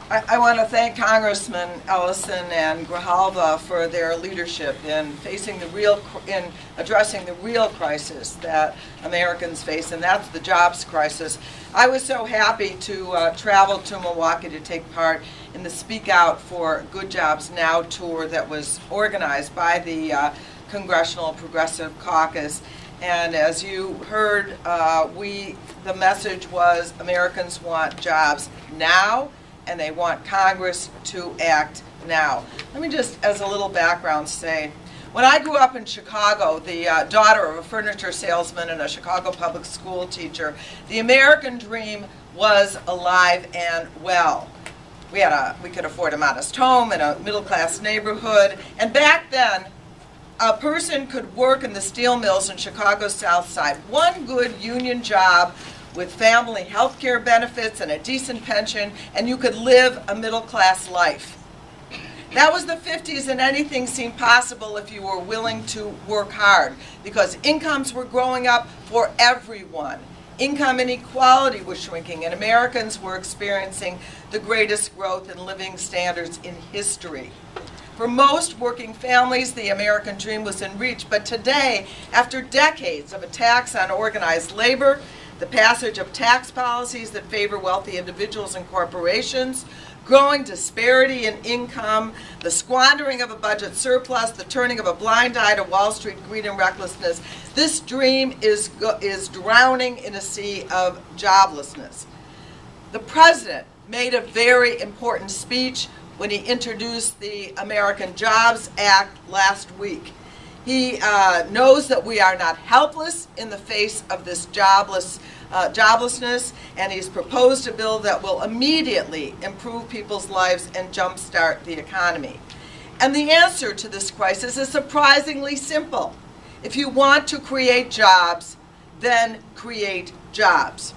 I want to thank Congressman Ellison and Grijalva for their leadership in addressing the real crisis that Americans face, and that's the jobs crisis. I was so happy to travel to Milwaukee to take part in the Speak Out for Good Jobs Now tour that was organized by the Congressional Progressive Caucus. And as you heard, the message was Americans want jobs now, and they want Congress to act now. Let me just, as a little background, say, when I grew up in Chicago, the daughter of a furniture salesman and a Chicago public school teacher, the American dream was alive and well. We could afford a modest home in a middle-class neighborhood, and back then, a person could work in the steel mills in Chicago's South Side. One good union job with family health care benefits and a decent pension, and you could live a middle-class life. That was the 50s, and anything seemed possible if you were willing to work hard, because incomes were growing up for everyone. Income inequality was shrinking, and Americans were experiencing the greatest growth in living standards in history. For most working families, the American dream was in reach, but today, after decades of attacks on organized labor, the passage of tax policies that favor wealthy individuals and corporations, growing disparity in income, the squandering of a budget surplus, the turning of a blind eye to Wall Street greed and recklessness, this dream is drowning in a sea of joblessness. The president made a very important speech when he introduced the American Jobs Act last week. He knows that we are not helpless in the face of this joblessness, and he's proposed a bill that will immediately improve people's lives and jumpstart the economy. And the answer to this crisis is surprisingly simple. If you want to create jobs, then create jobs.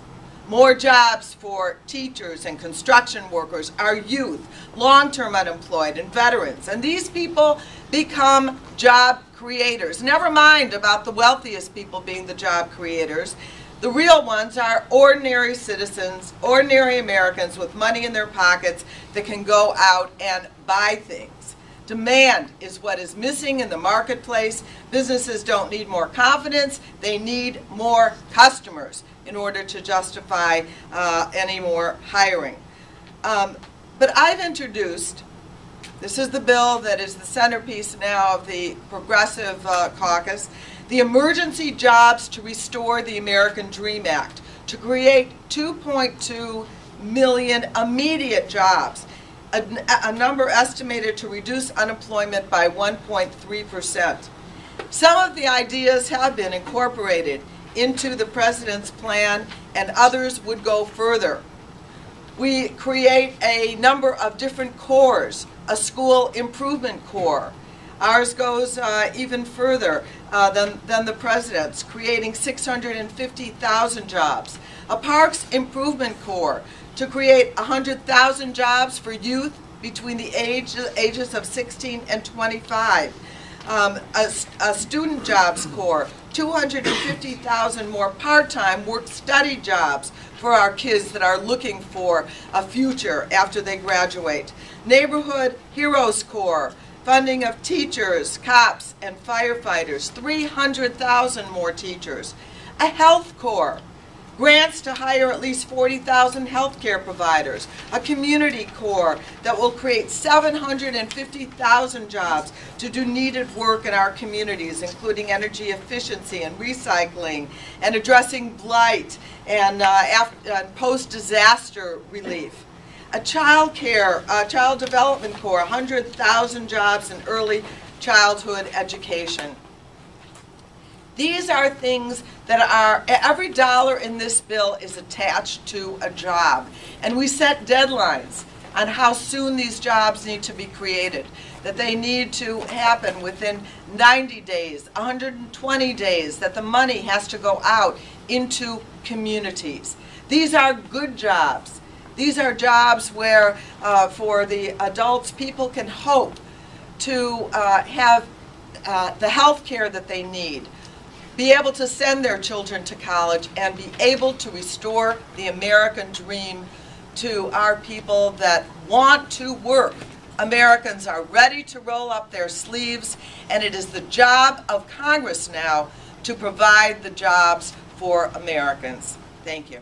More jobs for teachers and construction workers, our youth, long-term unemployed, and veterans. And these people become job creators. Never mind about the wealthiest people being the job creators. The real ones are ordinary citizens, ordinary Americans with money in their pockets that can go out and buy things. Demand is what is missing in the marketplace. Businesses don't need more confidence, they need more customers in order to justify any more hiring. But I've introduced, this is the bill that is the centerpiece now of the Progressive Caucus, the Emergency Jobs to Restore the American Dream Act, to create 2.2 million immediate jobs, a number estimated to reduce unemployment by 1.3%. Some of the ideas have been incorporated into the president's plan, and others would go further. We create a number of different corps, a school improvement corps. Ours goes even further than the president's, creating 650,000 jobs. A parks improvement corps to create 100,000 jobs for youth between the ages of 16 and 25. A student jobs corps, 250,000 more part-time work-study jobs for our kids that are looking for a future after they graduate. Neighborhood Heroes Corps, funding of teachers, cops, and firefighters, 300,000 more teachers. A health corps, grants to hire at least 40,000 healthcare providers. A community corps that will create 750,000 jobs to do needed work in our communities, including energy efficiency and recycling, and addressing blight and post-disaster relief. A child development corps, 100,000 jobs in early childhood education. These are things that are, every dollar in this bill is attached to a job. And we set deadlines on how soon these jobs need to be created, that they need to happen within 90 days, 120 days, that the money has to go out into communities. These are good jobs. These are jobs where, for the adults, people can hope to have the health care that they need, be able to send their children to college, and be able to restore the American dream to our people that want to work. Americans are ready to roll up their sleeves, and it is the job of Congress now to provide the jobs for Americans. Thank you.